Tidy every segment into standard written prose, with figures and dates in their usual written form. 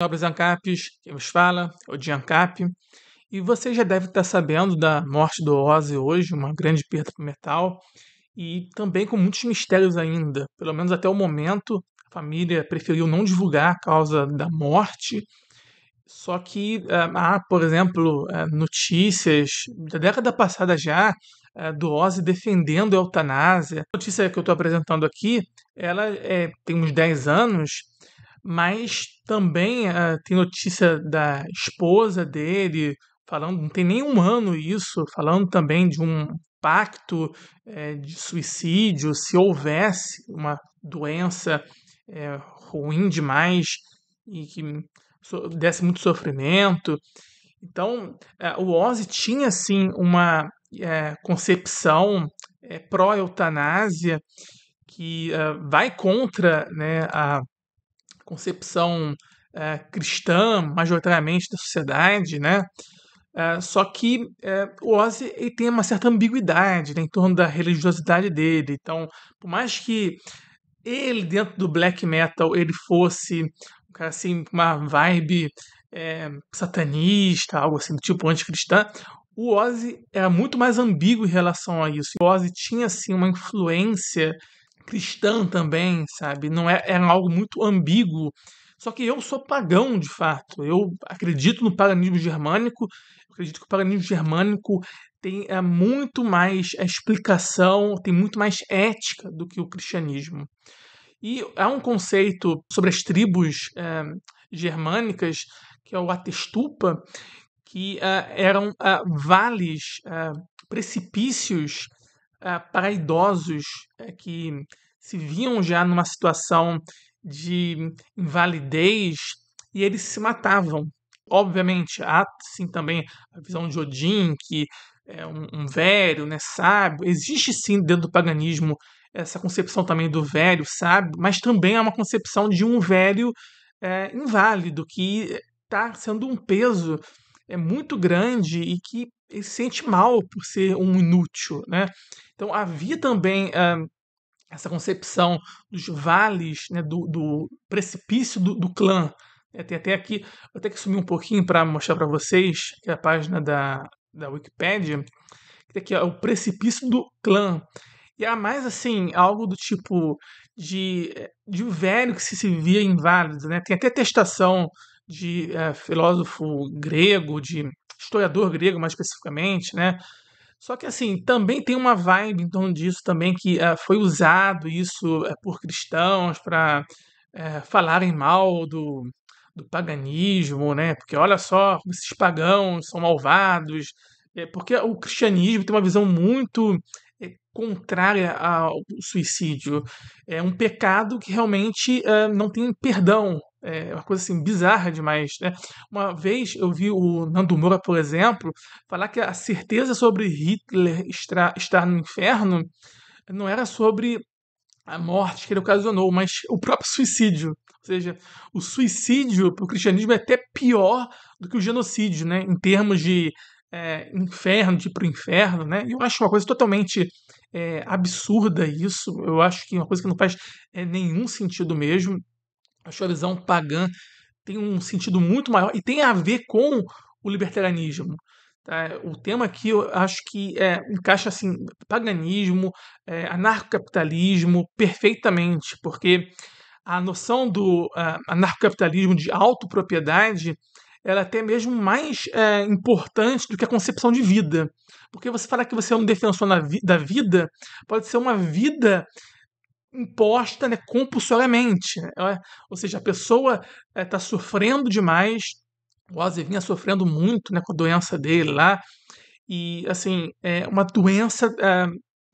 Nobres ANCAPs, quem vos fala é o Giancap, e você já deve estar sabendo da morte do Ozzy hoje, uma grande perda para o metal, e também com muitos mistérios ainda. Pelo menos até o momento, a família preferiu não divulgar a causa da morte, só que há, por exemplo, notícias da década passada já, do Ozzy defendendo a eutanásia. A notícia que eu estou apresentando aqui, ela tem uns 10 anos, mas também tem notícia da esposa dele, falando, não tem nem um ano isso, falando também de um pacto de suicídio, se houvesse uma doença ruim demais e que desse muito sofrimento. Então, o Ozzy tinha sim uma concepção pró-eutanásia que vai contra, né, a concepção cristã, majoritariamente da sociedade, né? Só que o Ozzy ele tem uma certa ambiguidade, né, em torno da religiosidade dele. Então, por mais que ele, dentro do black metal, ele fosse um cara assim, com uma vibe satanista, algo assim, do tipo anticristã, o Ozzy era muito mais ambíguo em relação a isso. O Ozzy tinha, assim, uma influência cristã também, sabe? Não era algo muito ambíguo. Só que eu sou pagão, de fato. Eu acredito no paganismo germânico. Eu acredito que o paganismo germânico tem muito mais explicação, tem muito mais ética do que o cristianismo. E há um conceito sobre as tribos germânicas, que é o Atestupa, que eram vales, precipícios para idosos que se viam já numa situação de invalidez e eles se matavam. Obviamente, há sim também a visão de Odin, que é um velho, né, sábio. Existe sim dentro do paganismo essa concepção também do velho sábio, mas também é uma concepção de um velho inválido, que está sendo um peso muito grande e que ele se sente mal por ser um inútil, né? Então havia também essa concepção dos vales, né, do precipício do clã. Tem até aqui, vou ter que sumir um pouquinho para mostrar para vocês, que é a página da Wikipédia, que tem aqui ó, o precipício do clã. E era mais assim, algo do tipo de um velho que se via inválido, né? Tem até atestação de filósofo grego, de historiador grego mais especificamente, né? Só que assim, também tem uma vibe em torno disso também que foi usado isso por cristãos para falarem mal do paganismo, né? Porque olha só, como esses pagãos são malvados. Porque o cristianismo tem uma visão muito contrária ao suicídio. É um pecado que realmente não tem perdão. É uma coisa assim bizarra demais, né? Uma vez eu vi o Nando Moura, por exemplo, falar que a certeza sobre Hitler estar no inferno não era sobre a morte que ele ocasionou, mas o próprio suicídio. Ou seja, o suicídio para o cristianismo é até pior do que o genocídio, né? Em termos de inferno, de ir para o inferno, né? Eu acho uma coisa totalmente absurda isso. Eu acho que é uma coisa que não faz nenhum sentido mesmo. Acho que a visão pagã tem um sentido muito maior e tem a ver com o libertarianismo. Tá? O tema aqui eu acho que encaixa assim, paganismo, anarcocapitalismo perfeitamente, porque a noção do anarcocapitalismo de autopropriedade ela é até mesmo mais importante do que a concepção de vida. Porque você falar que você é um defensor da vida pode ser uma vida imposta, né, compulsoriamente. Né? Ou seja, a pessoa está sofrendo demais. O Ozzy vinha sofrendo muito, né, com a doença dele lá. E, assim, é uma doença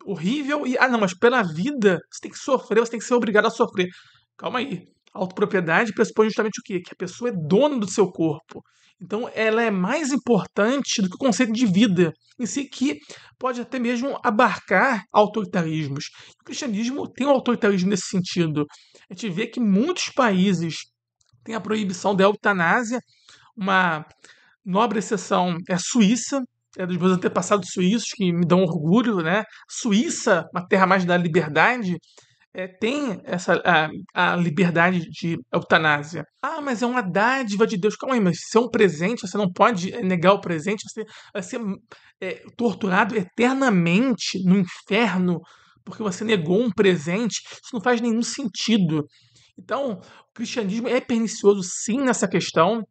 horrível. E, não, mas pela vida você tem que sofrer, você tem que ser obrigado a sofrer. Calma aí. A autopropriedade pressupõe justamente o quê? Que a pessoa é dona do seu corpo. Então, ela é mais importante do que o conceito de vida em si, que pode até mesmo abarcar autoritarismos. O cristianismo tem um autoritarismo nesse sentido. A gente vê que muitos países têm a proibição da eutanásia, uma nobre exceção é a Suíça, é dos meus antepassados suíços que me dão orgulho, né? Suíça, uma terra mais da liberdade, tem a liberdade de eutanásia. Ah, mas é uma dádiva de Deus. Calma aí, mas se é um presente, você não pode negar o presente, você vai ser torturado eternamente no inferno porque você negou um presente. Isso não faz nenhum sentido. Então, o cristianismo é pernicioso sim nessa questão.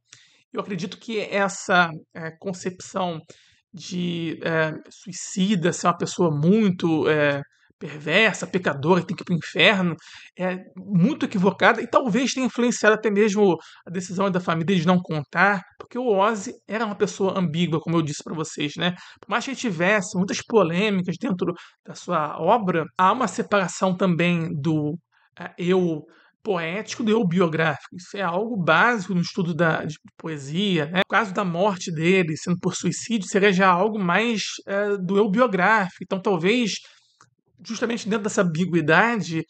Eu acredito que essa concepção de suicida ser uma pessoa muito perversa, pecadora, que tem que ir para o inferno, é muito equivocada e talvez tenha influenciado até mesmo a decisão da família de não contar, porque o Ozzy era uma pessoa ambígua, como eu disse para vocês, né? Por mais que ele tivesse muitas polêmicas dentro da sua obra, há uma separação também do eu poético do eu biográfico. Isso é algo básico no estudo de poesia, né? O caso da morte dele, sendo por suicídio, seria já algo mais do eu biográfico. Então, talvez, justamente dentro dessa ambiguidade,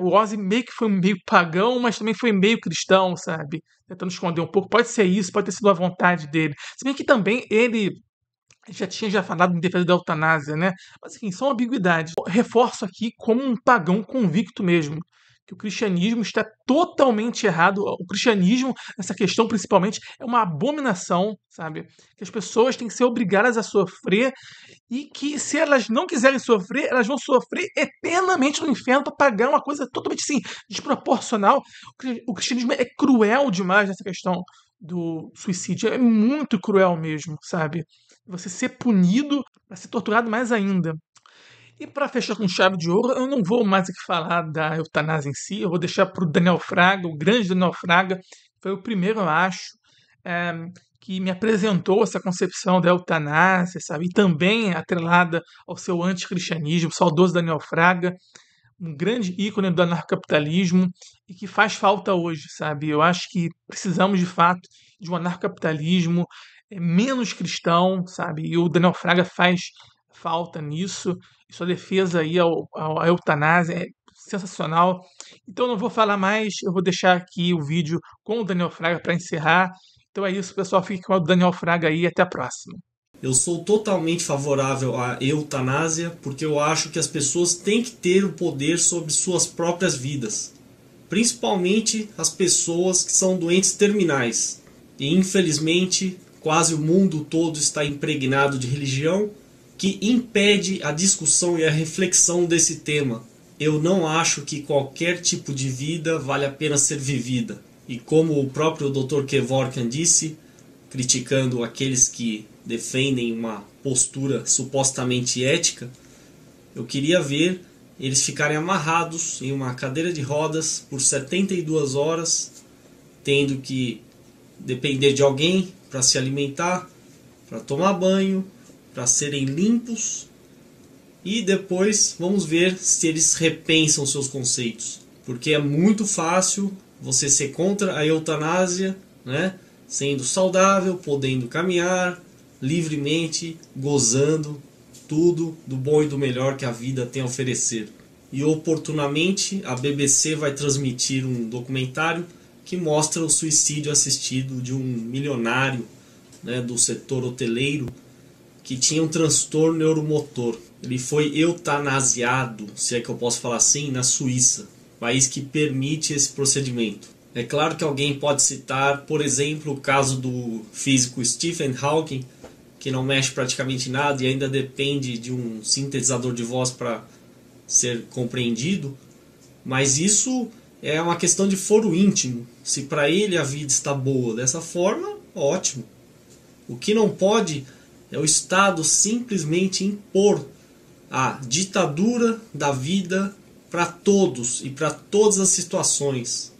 o Ozzy meio que foi meio pagão, mas também foi meio cristão, sabe? Tentando esconder um pouco. Pode ser isso, pode ter sido a vontade dele. Se bem que também ele já falado em defesa da eutanásia, né? Mas enfim, são ambiguidades. Eu reforço aqui como um pagão convicto mesmo, que o cristianismo está totalmente errado. O cristianismo, nessa questão principalmente, é uma abominação, sabe? Que as pessoas têm que ser obrigadas a sofrer e que se elas não quiserem sofrer, elas vão sofrer eternamente no inferno para pagar uma coisa totalmente assim, desproporcional. O cristianismo é cruel demais nessa questão do suicídio. É muito cruel mesmo, sabe? Você ser punido para ser torturado mais ainda. E para fechar com chave de ouro, eu não vou mais aqui falar da eutanásia em si, eu vou deixar para o Daniel Fraga, o grande Daniel Fraga, foi o primeiro, eu acho, eh, que me apresentou essa concepção da eutanásia, sabe? E também atrelada ao seu anticristianismo, o saudoso Daniel Fraga, um grande ícone do anarcocapitalismo e que faz falta hoje, sabe? Eu acho que precisamos de fato de um anarcocapitalismo menos cristão, sabe? E o Daniel Fraga faz falta nisso. E sua defesa aí à eutanásia é sensacional. Então eu não vou falar mais, eu vou deixar aqui o vídeo com o Daniel Fraga para encerrar. Então é isso, pessoal. Fique com o Daniel Fraga aí e até a próxima. Eu sou totalmente favorável à eutanásia porque eu acho que as pessoas têm que ter o poder sobre suas próprias vidas. Principalmente as pessoas que são doentes terminais. E infelizmente quase o mundo todo está impregnado de religião que impede a discussão e a reflexão desse tema. Eu não acho que qualquer tipo de vida vale a pena ser vivida. E como o próprio Dr. Kevorkian disse, criticando aqueles que defendem uma postura supostamente ética, eu queria ver eles ficarem amarrados em uma cadeira de rodas por 72 horas, tendo que depender de alguém para se alimentar, para tomar banho, para serem limpos, e depois vamos ver se eles repensam seus conceitos, porque é muito fácil você ser contra a eutanásia, né? Sendo saudável, podendo caminhar livremente, gozando tudo do bom e do melhor que a vida tem a oferecer. E oportunamente a BBC vai transmitir um documentário que mostra o suicídio assistido de um milionário, né, do setor hoteleiro que tinha um transtorno neuromotor. Ele foi eutanasiado, se é que eu posso falar assim, na Suíça, país que permite esse procedimento. É claro que alguém pode citar, por exemplo, o caso do físico Stephen Hawking, que não mexe praticamente nada e ainda depende de um sintetizador de voz para ser compreendido, mas isso é uma questão de foro íntimo. Se para ele a vida está boa dessa forma, ótimo. O que não pode é o Estado simplesmente impor a ditadura da vida para todos e para todas as situações.